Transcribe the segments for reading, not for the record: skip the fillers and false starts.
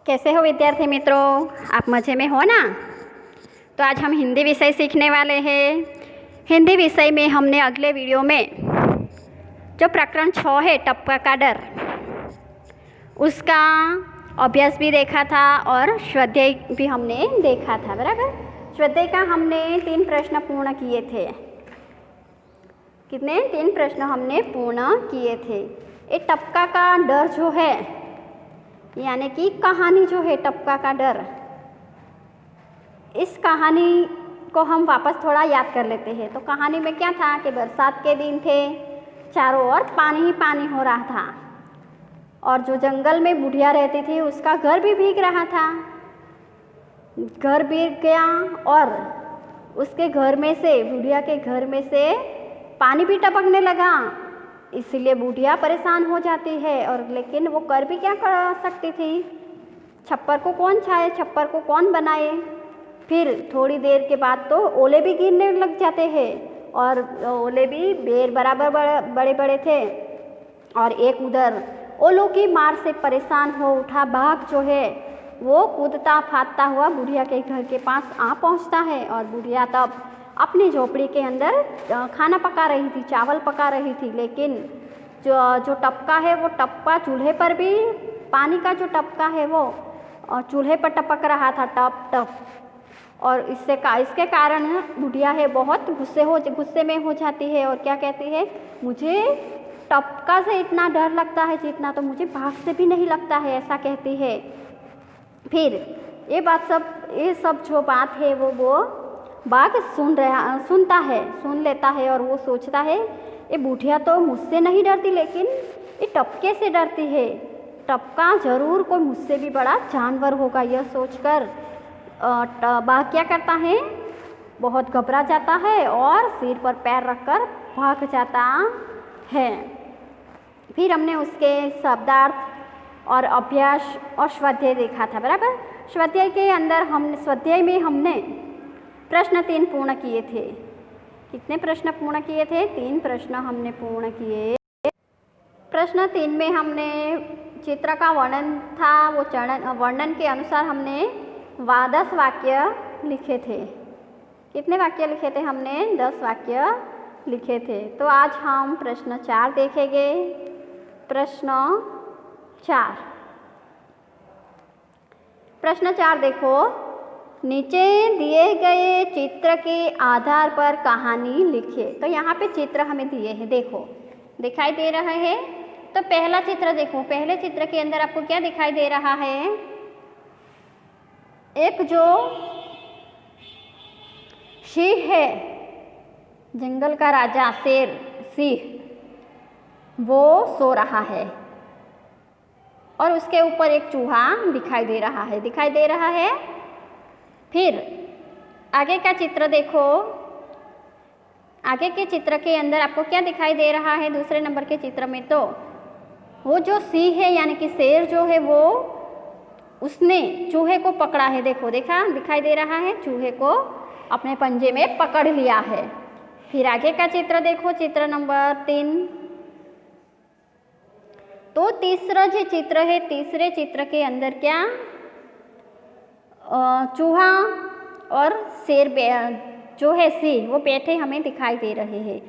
कैसे हो विद्यार्थी मित्रों, आप मज़े में हो ना। तो आज हम हिंदी विषय सीखने वाले हैं। हिंदी विषय में हमने अगले वीडियो में जो प्रकरण 6 है टप्पा का डर, उसका अभ्यास भी देखा था और स्वाध्याय भी हमने देखा था। बराबर, स्वाध्याय का हमने 3 प्रश्न पूर्ण किए थे। कितने? 3 प्रश्न हमने पूर्ण किए थे। ये टपका का डर जो है, यानी कि कहानी जो है टपका का डर, इस कहानी को हम वापस थोड़ा याद कर लेते हैं। तो कहानी में क्या था कि बरसात के दिन थे, चारों ओर पानी ही पानी हो रहा था और जो जंगल में बुढ़िया रहती थी उसका घर भी भीग रहा था। घर भीग गया और उसके घर में से, बुढ़िया के घर में से पानी भी टपकने लगा। इसलिए बुढ़िया परेशान हो जाती है और लेकिन वो कर भी क्या कर सकती थी? छप्पर को कौन छाए, छप्पर को कौन बनाए। फिर थोड़ी देर के बाद तो ओले भी गिरने लग जाते हैं और ओले भी बेर बराबर बड़े बड़े थे और एक उधर ओलों की मार से परेशान हो उठा बाघ जो है वो कूदता फादता हुआ बुढ़िया के घर के पास आ पहुंचता है। और बुढ़िया तब अपनी झोपड़ी के अंदर खाना पका रही थी, चावल पका रही थी, लेकिन जो टपका है वो टपका चूल्हे पर भी, पानी का जो टपका है वो चूल्हे पर टपक रहा था, टप टप। और इसके कारण बुढ़िया है बहुत गुस्से में हो जाती है और क्या कहती है, मुझे टपका से इतना डर लगता है जितना तो मुझे बाघ से भी नहीं लगता है, ऐसा कहती है। फिर ये सब जो बात है वो बाघ सुन लेता है और वो सोचता है ये बुढ़िया तो मुझसे नहीं डरती लेकिन ये टपके से डरती है, टपका जरूर कोई मुझसे भी बड़ा जानवर होगा। यह सोचकर बाघ क्या करता है, बहुत घबरा जाता है और सिर पर पैर रखकर भाग जाता है। फिर हमने उसके शब्दार्थ और अभ्यास और स्वाध्याय देखा था। बराबर, स्वाध्याय में हमने प्रश्न 3 पूर्ण किए थे। कितने प्रश्न पूर्ण किए थे? 3 प्रश्न हमने पूर्ण किए। प्रश्न 3 में हमने चित्र का वर्णन था, वो वर्णन के अनुसार हमने 10 वाक्य लिखे थे। कितने वाक्य लिखे थे हमने? 10 वाक्य लिखे थे। तो आज हम प्रश्न 4 देखेंगे। प्रश्न 4 देखो, नीचे दिए गए चित्र के आधार पर कहानी लिखिए। तो यहाँ पे चित्र हमें दिए हैं, देखो दिखाई दे रहा है। तो पहला चित्र देखो, पहले चित्र के अंदर आपको क्या दिखाई दे रहा है? एक जो सिंह है, जंगल का राजा शेर सिंह, वो सो रहा है और उसके ऊपर एक चूहा दिखाई दे रहा है। फिर आगे का चित्र देखो, आगे के चित्र के अंदर आपको क्या दिखाई दे रहा है? दूसरे नंबर के चित्र में तो वो जो सिंह है यानी कि शेर जो है वो उसने चूहे को पकड़ा है। देखो दिखाई दे रहा है, चूहे को अपने पंजे में पकड़ लिया है। फिर आगे का चित्र देखो, चित्र नंबर 3। तो तीसरा जो चित्र है, तीसरे चित्र के अंदर क्या चूहा और शेर जो है सिंह वो बैठे हमें दिखाई दे रहे हैं।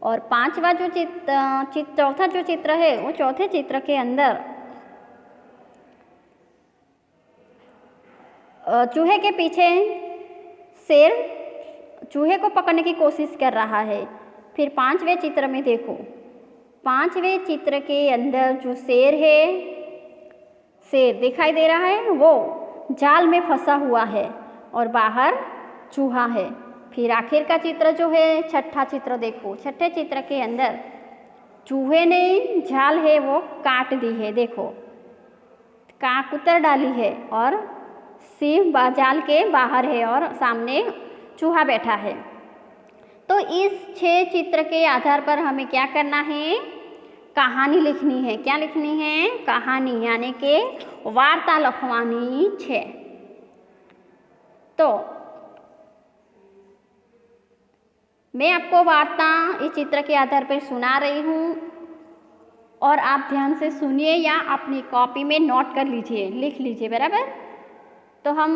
और पांचवा जो चौथा जो चित्र है, वो चौथे चित्र के अंदर चूहे के पीछे शेर चूहे को पकड़ने की कोशिश कर रहा है। फिर 5वें चित्र में देखो, 5वें चित्र के अंदर जो शेर है, शेर दिखाई दे रहा है, वो जाल में फंसा हुआ है और बाहर चूहा है। फिर आखिर का चित्र जो है, छठा चित्र देखो, छठे चित्र के अंदर चूहे ने जाल है वो काट दी है, देखो कुतर डाली है और सिंह जाल के बाहर है और सामने चूहा बैठा है। तो इस 6 चित्र के आधार पर हमें क्या करना है? कहानी लिखनी है। क्या लिखनी है? कहानी, यानी कि वार्ता लखवानी है। तो मैं आपको वार्ता इस चित्र के आधार पर सुना रही हूँ। और आप ध्यान से सुनिए या अपनी कॉपी में नोट कर लीजिए, लिख लीजिए, बराबर। तो हम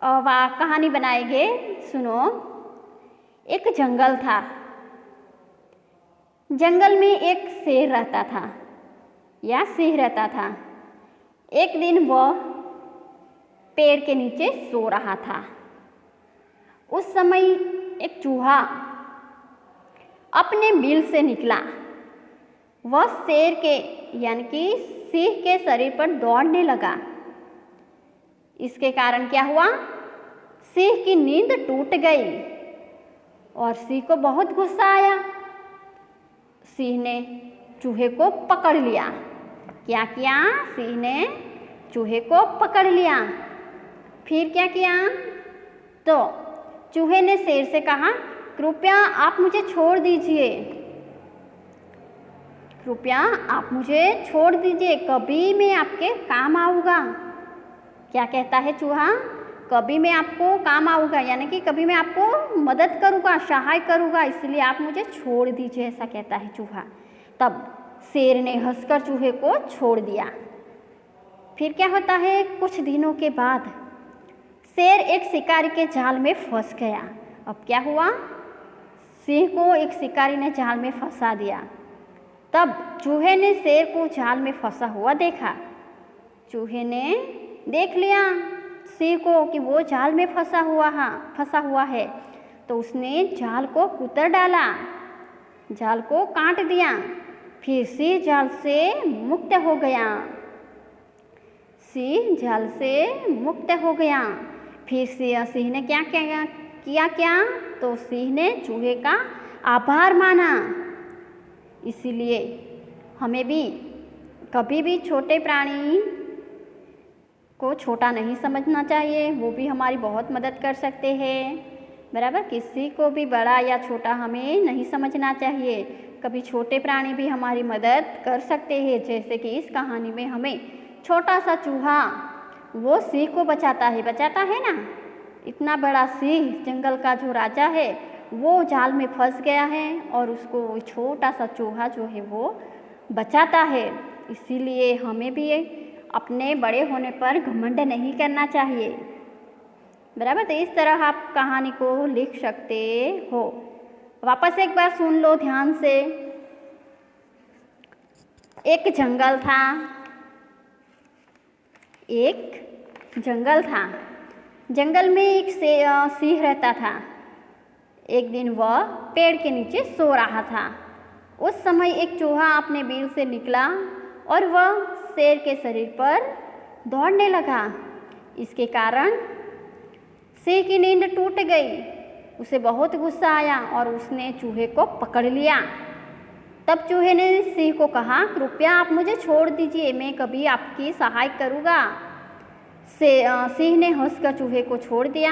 कहानी बनाएंगे। सुनो। एक जंगल था। जंगल में एक शेर रहता था या सिंह रहता था। एक दिन वह पेड़ के नीचे सो रहा था। उस समय एक चूहा अपने बिल से निकला। वह शेर के यानी कि सिंह के शरीर पर दौड़ने लगा। इसके कारण क्या हुआ? सिंह की नींद टूट गई और सिंह को बहुत गुस्सा आया। सिंह ने चूहे को पकड़ लिया। क्या किया? सिंह ने चूहे को पकड़ लिया। फिर क्या किया? तो चूहे ने शेर से कहा, कृपया आप मुझे छोड़ दीजिए, कृपया आप मुझे छोड़ दीजिए, कभी मैं आपके काम आऊँगा। क्या कहता है चूहा? कभी मैं आपको काम आऊँगा, यानी कि कभी मैं आपको मदद करूँगा, सहाय करूँगा, इसलिए आप मुझे छोड़ दीजिए, ऐसा कहता है चूहा। तब शेर ने हंसकर चूहे को छोड़ दिया। फिर क्या होता है? कुछ दिनों के बाद शेर एक शिकारी के जाल में फंस गया। अब क्या हुआ? सिंह को एक शिकारी ने जाल में फंसा दिया। तब चूहे ने शेर को जाल में फंसा हुआ देखा। चूहे ने देख लिया सिंह को कि वो जाल में फंसा हुआ है, तो उसने जाल को कुतर डाला, जाल को काट दिया। फिर सिंह जाल से मुक्त हो गया। सिंह जाल से मुक्त हो गया। फिर सिंह ने क्या किया? तो सिंह ने चूहे का आभार माना। इसीलिए हमें भी कभी भी छोटे प्राणी को छोटा नहीं समझना चाहिए, वो भी हमारी बहुत मदद कर सकते हैं, बराबर। किसी को भी बड़ा या छोटा हमें नहीं समझना चाहिए। कभी छोटे प्राणी भी हमारी मदद कर सकते हैं, जैसे कि इस कहानी में हमें छोटा सा चूहा वो सिंह को बचाता है ना। इतना बड़ा सिंह, जंगल का जो राजा है, वो जाल में फंस गया है और उसको छोटा सा चूहा जो है वो बचाता है। इसीलिए हमें भी अपने बड़े होने पर घमंड नहीं करना चाहिए, बराबर। तो इस तरह आप कहानी को लिख सकते हो। वापस एक बार सुन लो ध्यान से। एक जंगल था। एक जंगल था। जंगल में एक सिंह रहता था। एक दिन वह पेड़ के नीचे सो रहा था। उस समय एक चूहा अपने बिल से निकला और वह शेर के शरीर पर दौड़ने लगा। इसके कारण सिंह की नींद टूट गई। उसे बहुत गुस्सा आया और उसने चूहे को पकड़ लिया। तब चूहे ने सिंह को कहा, कृपया आप मुझे छोड़ दीजिए, मैं कभी आपकी सहाय करूँगा। सिंह ने हंसकर चूहे को छोड़ दिया।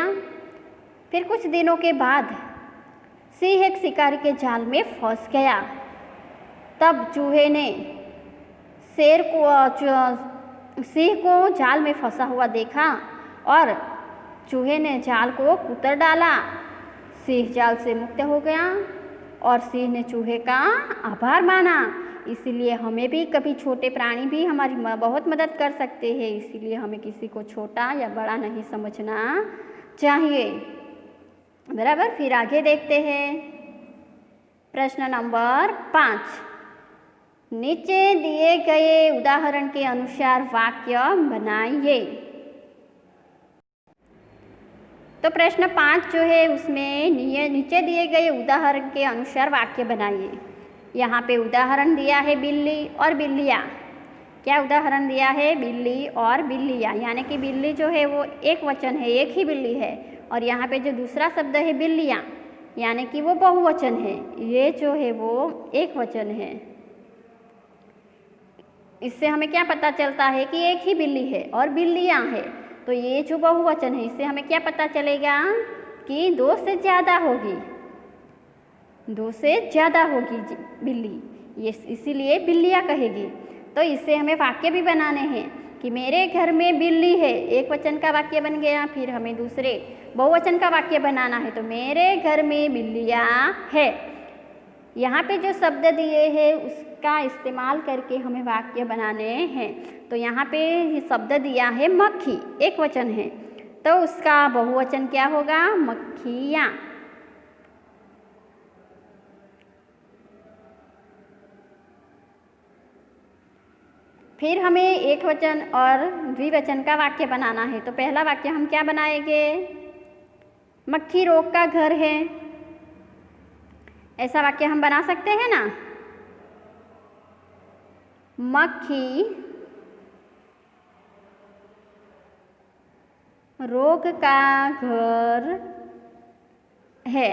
फिर कुछ दिनों के बाद सिंह एक शिकारी के जाल में फंस गया। तब चूहे ने सिंह को जाल में फंसा हुआ देखा और चूहे ने जाल को कुतर डाला। सिंह जाल से मुक्त हो गया और सिंह ने चूहे का आभार माना। इसीलिए हमें भी कभी छोटे प्राणी भी हमारी बहुत मदद कर सकते हैं। इसीलिए हमें किसी को छोटा या बड़ा नहीं समझना चाहिए, बराबर। फिर आगे देखते हैं। प्रश्न नंबर 5। नीचे दिए गए उदाहरण के अनुसार वाक्य बनाइए। तो प्रश्न 5 जो है उसमें नीचे दिए गए उदाहरण के अनुसार वाक्य बनाइए। यहाँ पे उदाहरण दिया है बिल्ली और बिल्लियाँ। क्या उदाहरण दिया है? बिल्ली और बिल्लियाँ, यानी कि बिल्ली जो है वो एक वचन है, एक ही बिल्ली है। और यहाँ पे जो दूसरा शब्द है बिल्लियाँ, यानी कि वो बहुवचन है, ये जो है वो एक वचन है। इससे हमें क्या पता चलता है कि एक ही बिल्ली है और बिल्लियाँ हैं। तो ये जो बहुवचन है, इससे हमें क्या पता चलेगा कि 2 से ज़्यादा होगी, 2 से ज़्यादा होगी बिल्ली, ये इसीलिए बिल्लियाँ कहेगी। तो इससे हमें वाक्य भी बनाने हैं कि मेरे घर में बिल्ली है, एक वचन का वाक्य बन गया। फिर हमें दूसरे बहुवचन का वाक्य बनाना है, तो मेरे घर में बिल्लियाँ है। यहाँ पे जो शब्द दिए हैं इसका इस्तेमाल करके हमें वाक्य बनाने हैं। तो यहाँ पे ये शब्द दिया है मक्खी, एक वचन है, तो उसका बहुवचन क्या होगा? मक्खियाँ। फिर हमें एक वचन और द्विवचन का वाक्य बनाना है। तो पहला वाक्य हम क्या बनाएंगे? मक्खी रोग का घर है, ऐसा वाक्य हम बना सकते हैं ना। मक्खी रोग का घर है।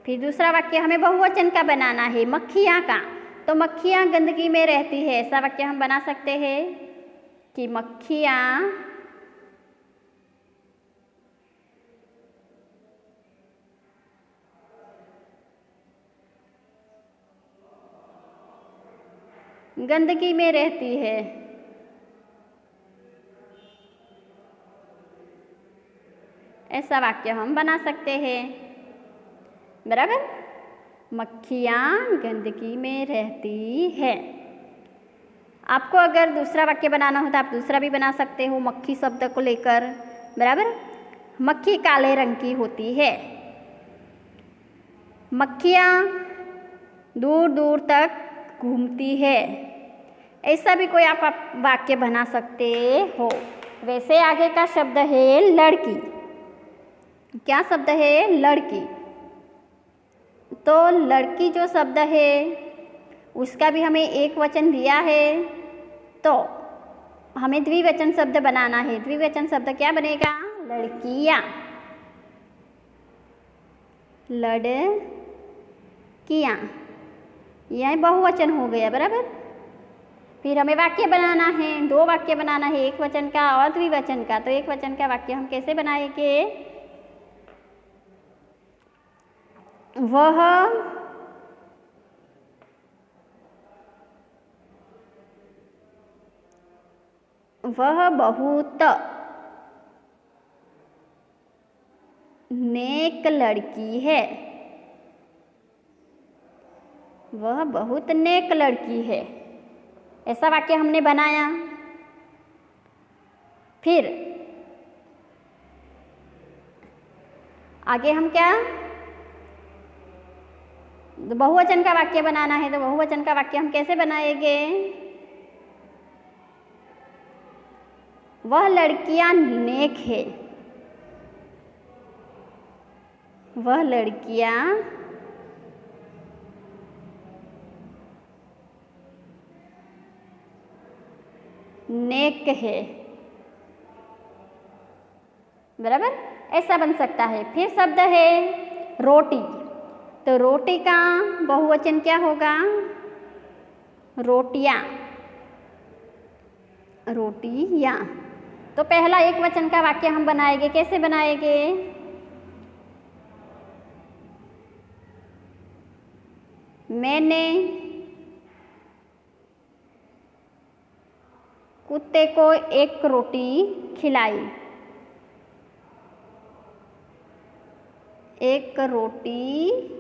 फिर दूसरा वाक्य हमें बहुवचन का बनाना है, मक्खियाँ का। तो मक्खियाँ गंदगी में रहती है, ऐसा वाक्य हम बना सकते हैं कि मक्खियाँ गंदगी में रहती है। ऐसा वाक्य हम बना सकते हैं, बराबर। मक्खियाँ गंदगी में रहती है। आपको अगर दूसरा वाक्य बनाना हो तो आप दूसरा भी बना सकते हो मक्खी शब्द को लेकर, बराबर। मक्खी काले रंग की होती है। मक्खियाँ दूर दूर तक घूमती है। ऐसा भी कोई आप वाक्य बना सकते हो। वैसे आगे का शब्द है लड़की। क्या शब्द है? लड़की। तो लड़की जो शब्द है उसका भी हमें एक वचन दिया है, तो हमें द्विवचन शब्द बनाना है। द्विवचन शब्द क्या बनेगा? लड़कियाँ। लड़कियाँ, यह बहुवचन हो गया, बराबर। फिर हमें वाक्य बनाना है, दो वाक्य बनाना है, एक वचन का और द्विवचन का। तो एक वचन का वाक्य हम कैसे बनाएंगे? वह बहुत नेक लड़की है। वह बहुत नेक लड़की है, ऐसा वाक्य हमने बनाया। फिर आगे हम क्या? बहुवचन का वाक्य बनाना है। तो बहुवचन का वाक्य हम कैसे बनाएंगे? वह लड़कियां नेक है। वह लड़कियां नेक है, बराबर। ऐसा बन सकता है। फिर शब्द है रोटी। तो रोटी का बहुवचन क्या होगा? रोटियाँ। रोटियाँ। तो पहला एक वचन का वाक्य हम बनाएंगे, कैसे बनाएंगे? मैंने कुत्ते को एक रोटी खिलाई। एक रोटी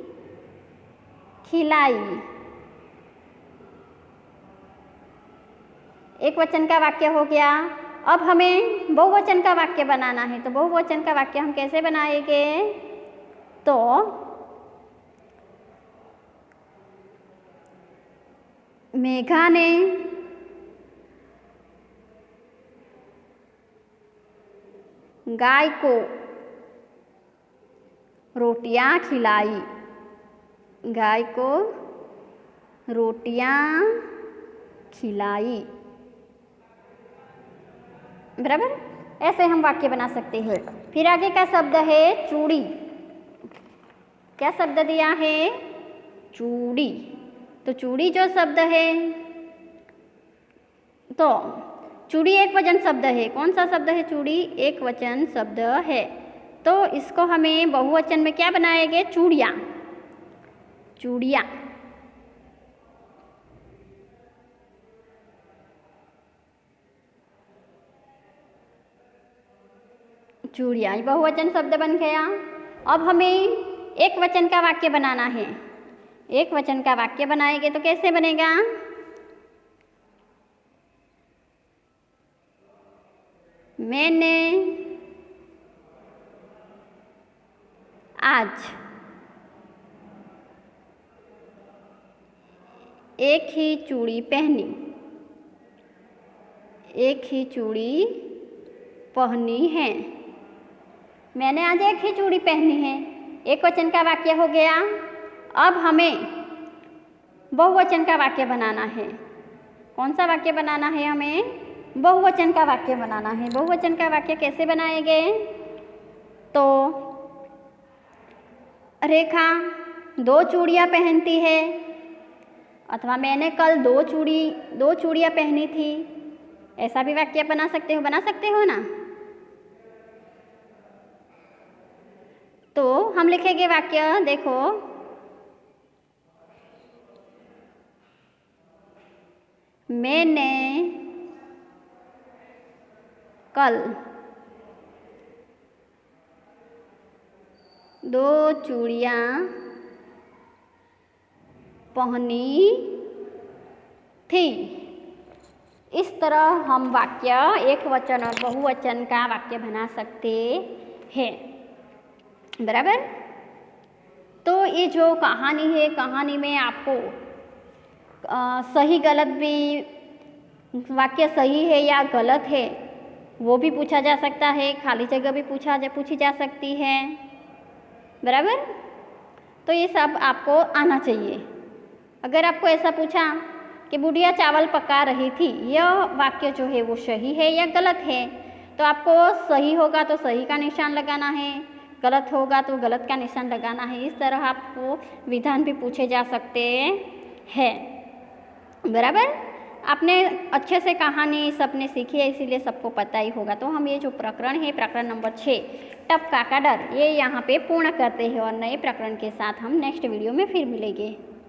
खिलाई। एक वचन का वाक्य हो गया। अब हमें बहुवचन का वाक्य बनाना है। तो बहुवचन का वाक्य हम कैसे बनाएंगे? तो मेघा ने गाय को रोटियां खिलाई। गाय को रोटियां खिलाई, बराबर। ऐसे हम वाक्य बना सकते हैं। फिर आगे का शब्द है चूड़ी। क्या शब्द दिया है? चूड़ी। तो चूड़ी जो शब्द है, तो चूड़ी एक वचन शब्द है। कौन सा शब्द है? चूड़ी एक वचन शब्द है। तो इसको हमें बहुवचन में क्या बनाएंगे? चूड़ियाँ। चूड़ियाँ। चूड़ियाँ बहुवचन शब्द बन गया। अब हमें एक वचन का वाक्य बनाना है। एक वचन का वाक्य बनाएंगे तो कैसे बनेगा? मैंने आज एक ही चूड़ी पहनी। एक ही चूड़ी पहनी है। मैंने आज एक ही चूड़ी पहनी है, एक वचन का वाक्य हो गया। अब हमें बहुवचन का वाक्य बनाना है। कौन सा वाक्य बनाना है? हमें बहुवचन का वाक्य बनाना है। बहुवचन का वाक्य कैसे बनाएंगे? तो रेखा 2 चूड़ियाँ पहनती है, अथवा मैंने कल 2 चूड़ियाँ पहनी थी। ऐसा भी वाक्य बना सकते हो ना? तो हम लिखेंगे वाक्य, देखो, मैंने कल 2 चूड़ियाँ पहनी थी। इस तरह हम वाक्य एक वचन और बहुवचन का वाक्य बना सकते हैं। बराबर? तो ये जो कहानी है, कहानी में आपको सही गलत भी, वाक्य सही है या गलत है वो भी पूछा जा सकता है, खाली जगह भी पूछी जा सकती है। बराबर? तो ये सब आपको आना चाहिए। अगर आपको ऐसा पूछा कि बुढ़िया चावल पका रही थी, यह वाक्य जो है वो सही है या गलत है, तो आपको सही होगा तो सही का निशान लगाना है, गलत होगा तो गलत का निशान लगाना है। इस तरह आपको विधान भी पूछे जा सकते हैं। बराबर? आपने अच्छे से कहानी सबने सीखी है, इसीलिए सबको पता ही होगा। तो हम ये जो प्रकरण है, प्रकरण नंबर 6 टपका का डर, ये यहाँ पे पूर्ण करते हैं और नए प्रकरण के साथ हम नेक्स्ट वीडियो में फिर मिलेंगे।